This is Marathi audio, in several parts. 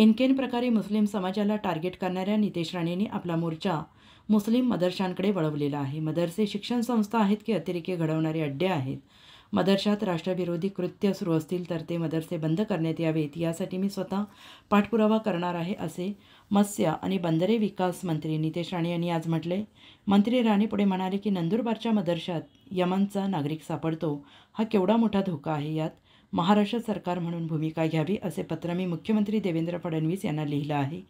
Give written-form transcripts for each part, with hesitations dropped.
एनकेन प्रकारे मुस्लिम समाजाला टार्गेट करणाऱ्या नितेश राणेंनी आपला मोर्चा मुस्लिम मदरशांकडे वळवलेला आहे। मदरसे शिक्षण संस्था आहेत की अतिरेकी घडवणारे अड्डे आहेत? मदरशात राष्ट्रविरोधी कृत्य सुरू असतील तर ते मदरसे बंद करण्यात यावेत, यासाठी मी स्वतः पाठपुरावा करणार आहे, असे मत्स्य आणि बंदरे विकास मंत्री नितेश राणे यांनी आज म्हटले। मंत्री राणे पुढे म्हणाले की नंदुरबारच्या मदरशात यमनचा नागरिक सापडतो, हा केवढा मोठा धोका आहे, यात महाराष्ट्र सरकार म्हणून भूमिका घ्यावी, असे पत्र मी मुख्यमंत्री देवेंद्र फडणवीस यांना लिहिलं आहे।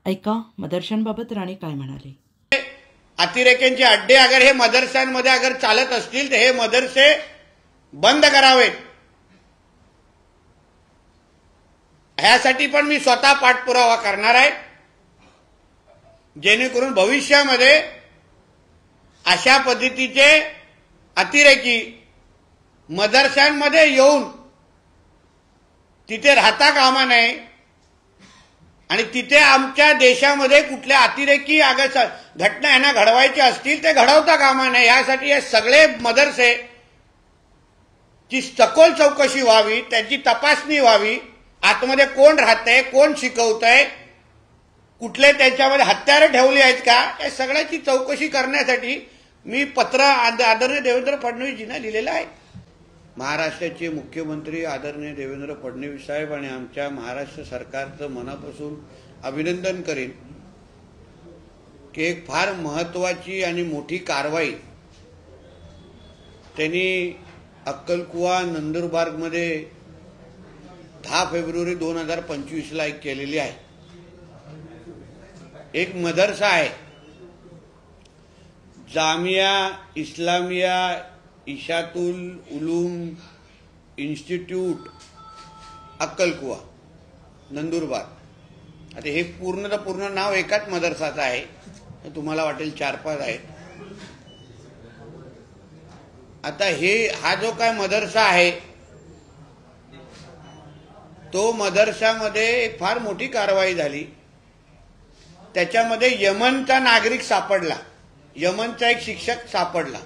ऐका मदरशांबाबत राणे काय म्हणाले। अतिरेक्यांचे अड्डे अगर हे मदरशांमध्ये अगर चालत असतील तर हे मदरसे बंद करावेत, ह्यासाठी पण मी स्वतः पाठपुरावा करणार आहे, जेणेकरून भविष्यामध्ये अशा पद्धतीचे अतिरेकी मदरशांमध्ये येऊन तिथे राहता कामा नये आणि तिथे आमच्या देशामध्ये कुठल्या अतिरेकी अगर घटना यांना घडवायच्या असतील ते घडवता कामा नये, यासाठी हे सगळे मदरसे ची सखोल चौकशी व्हावी, त्याची तपासणी व्हावी, आतमध्ये कोण राहतंय, कोण शिकवतंय, कुठले त्याच्यामध्ये हत्यारे ठेवली आहेत का, या सगळ्याची चौकशी करण्यासाठी मी पत्र आदरणीय देवेंद्र फडणवीसजींना लिहिलेलं आहे। महाराष्ट्राचे मुख्यमंत्री आदरणीय देवेंद्र फडणवीस साहेब आणि आमच्या महाराष्ट्र सरकारचं मनापासून अभिनंदन करेन की एक फार महत्त्वाची आणि मोठी कारवाई त्यांनी अक्कलकुवा नंदुरबारमध्ये 10 फेब्रुवारी 2025 ला केलेली आहे। एक मदरसा आहे, जामिया इस्लामिया इशातुल उलूम इन्स्टिट्यूट अक्कलकुवा नंदुरबार। आता हे पूर्ण नाव एकाच मदरसाचं आहे, तुम्हाला वाटेल 4-5 आहेत। आता हा जो काय मदरसा आहे तो मदरशामध्ये एक फार मोठी कारवाई झाली, त्याच्यामध्ये यमनचा नागरिक सापडला, यमनचा एक शिक्षक सापडला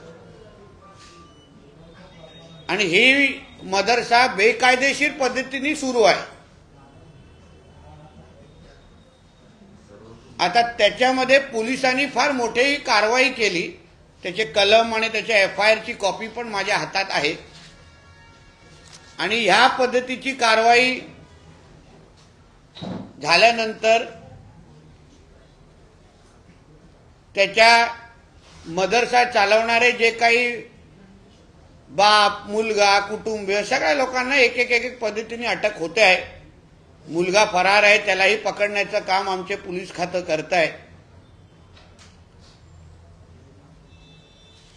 आणि ही मदरसा बेकायदेशीर पद्धतीने सुरू आहे। आता त्याच्यामध्ये पोलिसांनी फार मोठी कारवाई केली, त्याचे कलम आणि त्याच्या FIR ची कॉपी पण माझ्या हातात आहे आणि ह्या पद्धतीची कारवाई झाल्यानंतर त्याच्या मदरसा चालवणारे जे काही बाप मुलगा कुटुंबीय सगळ्या लोकांना एक पद्धतीने अटक होते आहे। मुलगा फरार आहे, त्यालाही पकडण्याचं काम आमचे पोलीस खातं करत आहे।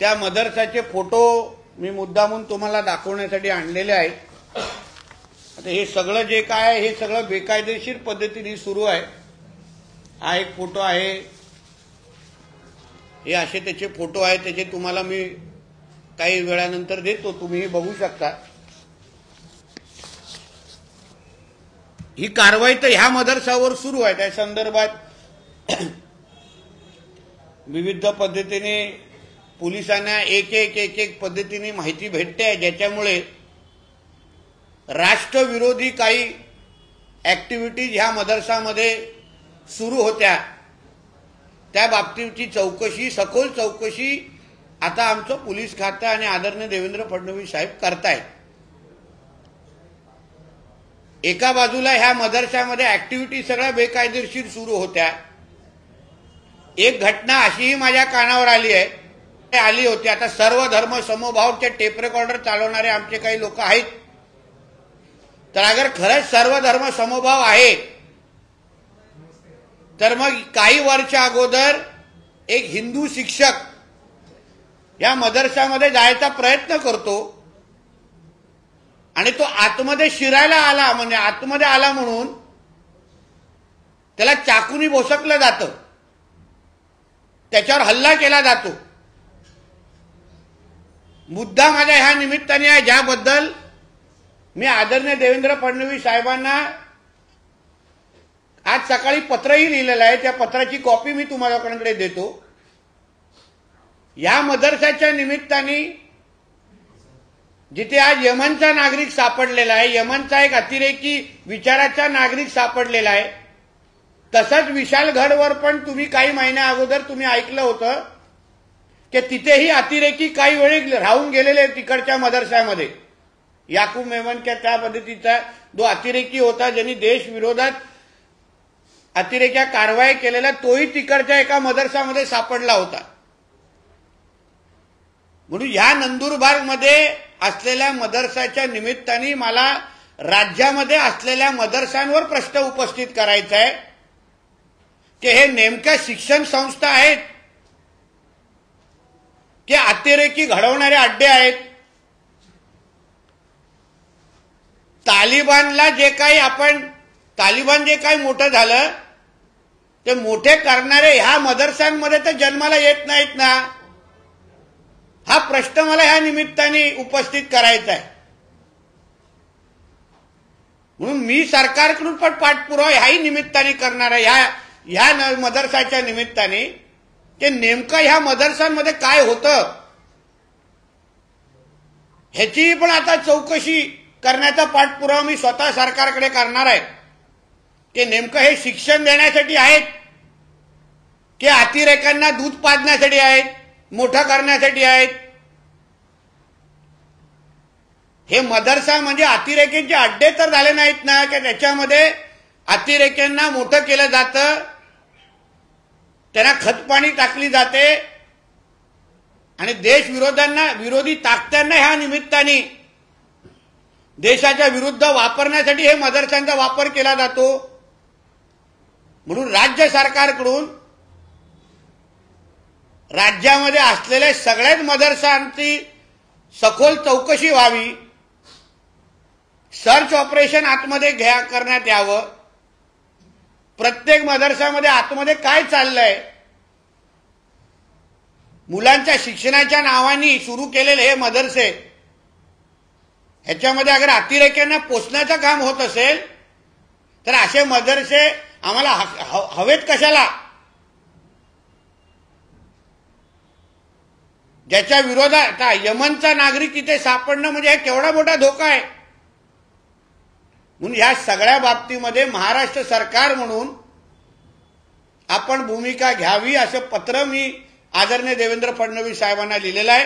त्या मदरसाचे फोटो मी मुद्दामून तुम्हाला दाखवण्यासाठी आणलेले आहेत। आता हे सगळं जे काय आहे हे सगळं बेकायदेशीर पद्धतीने सुरू आहे। हा एक फोटो आहे, हे असे त्याचे फोटो आहेत, त्याचे तुम्हाला मी काही वेळानंतर देतो, तुम्ही बघू शकता। ही कारवाई तर ह्या मदरसावर सुरू आहे, त्या संदर्भात विविध पद्धतीने पोलिसांना एक पद्धतीने माहिती भेटते आहे, ज्याच्यामुळे राष्ट्रविरोधी काही ऍक्टिव्हिटीज ह्या मदरसामध्ये सुरू होत्या, त्या बाबतीची चौकशी सखोल चौकशी आता आमचं पोलीस खातं आणि आदरणीय देवेंद्र फडणवीस साहेब करतायत। एका बाजूला ह्या मदरशामध्ये ऍक्टिव्हिटी सगळ्या बेकायदेशीर सुरू होत्या। एक घटना अशीही माझ्या कानावर आली होती, आता सर्व धर्म समभावचे टेप रेकॉर्डर चालवणारे आमचे काही लोक आहेत, तर अगर खरंच सर्व धर्म समभाव आहे तर मग काही वर्ष अगोदर एक हिंदू शिक्षक या मदरशामध्ये जायचा प्रयत्न करतो आणि तो आतमध्ये शिरायला आला, म्हणजे आतमध्ये आला म्हणून त्याला चाकूनी भोसकलं जातं, त्याच्यावर हल्ला केला जातो। मुद्दा माझ्या ह्या निमित्ताने आहे, ज्याबद्दल मी आदरणीय देवेंद्र फडणवीस साहेबांना आज सकाळी पत्रही लिहिलेलं आहे, त्या पत्राची कॉपी मी तुम्हालाकडे देतो। या मदरसाच्या निमित्ताने जिथे आज यमनचा नागरिक सापडलेला आहे, यमनचा एक अतिरेकी विचाराचा नागरिक सापडलेला आहे, तसंच विशालगडवर पण तुम्ही काही महिन्या अगोदर तुम्ही ऐकलं होतं की तिथेही अतिरेकी काही वेळी राहून गेलेले तिकडच्या मदरसामध्ये. याकूब मेमन त्या पद्धतीचा जो अतिरेकी होता ज्यांनी देश विरोधात अतिरेक्या कारवाई केलेला, तोही तिकडच्या एका मदरसामध्ये सापडला होता. म्हणून ह्या नंदुरबारमध्ये असलेल्या मदरसाच्या निमित्ताने मला राज्यामध्ये असलेल्या मदरसांवर प्रश्न उपस्थित करायचा आहे की हे नेमक्या शिक्षण संस्था आहेत की अतिरेकी घडवणारे अड्डे आहेत. तालिबान जे काही मोठं झालं ते मोठे करणारे ह्या मदरसांमध्ये तर जन्माला येत नाहीत ना. हा प्रश्न मला ह्या निमित्ताने उपस्थित करायचा आहे. म्हणून मी सरकारकडून पण पाठपुरावा ह्याही निमित्ताने करणार आहे, ह्या मदरसाच्या निमित्ताने, की नेमकं ह्या मदरसांमध्ये काय होतं ह्याची पण आता चौकशी करण्याचा पाठपुरावा मी स्वतः सरकारकडे करणार आहे की नेमकं हे शिक्षण देण्यासाठी आहेत की अतिरेक्यांना दूध पाजण्यासाठी आहेत, मोठं करण्यासाठी आहेत. हे मदरसा म्हणजे अतिरेक्यांचे अड्डे तर झाले नाहीत ना की त्याच्यामध्ये अतिरेक्यांना मोठं केलं जातं, त्यांना खतपाणी टाकली जाते आणि विरोधी ताकद्यांना ह्या निमित्ताने देशाच्या विरुद्ध वापरण्यासाठी हे मदरसांचा वापर केला जातो. म्हणून राज्य सरकारकडून राज्यामध्ये असलेल्या सगळ्याच मदरसांची सखोल चौकशी व्हावी, सर्च ऑपरेशन आतमध्ये करण्यात यावं. प्रत्येक मदरसामध्ये आतमध्ये काय चाललंय, मुलांच्या शिक्षणाच्या नावाने सुरू केलेले हे मदरसे, ह्याच्यामध्ये अगर अतिरेक्यांना पोचण्याचं काम होत असेल तर असे मदरसे आम्हाला हवेत कशाला. ज्याच्या विरोधात यमनचा नागरिक तिथे सापडणं म्हणजे हे केवढा मोठा धोका आहे. म्हणून या सगळ्या बाबतीमध्ये महाराष्ट्र सरकार म्हणून आपण भूमिका घ्यावी असं पत्र मी आदरणीय देवेंद्र फडणवीस साहेबांना लिहिलेलं आहे.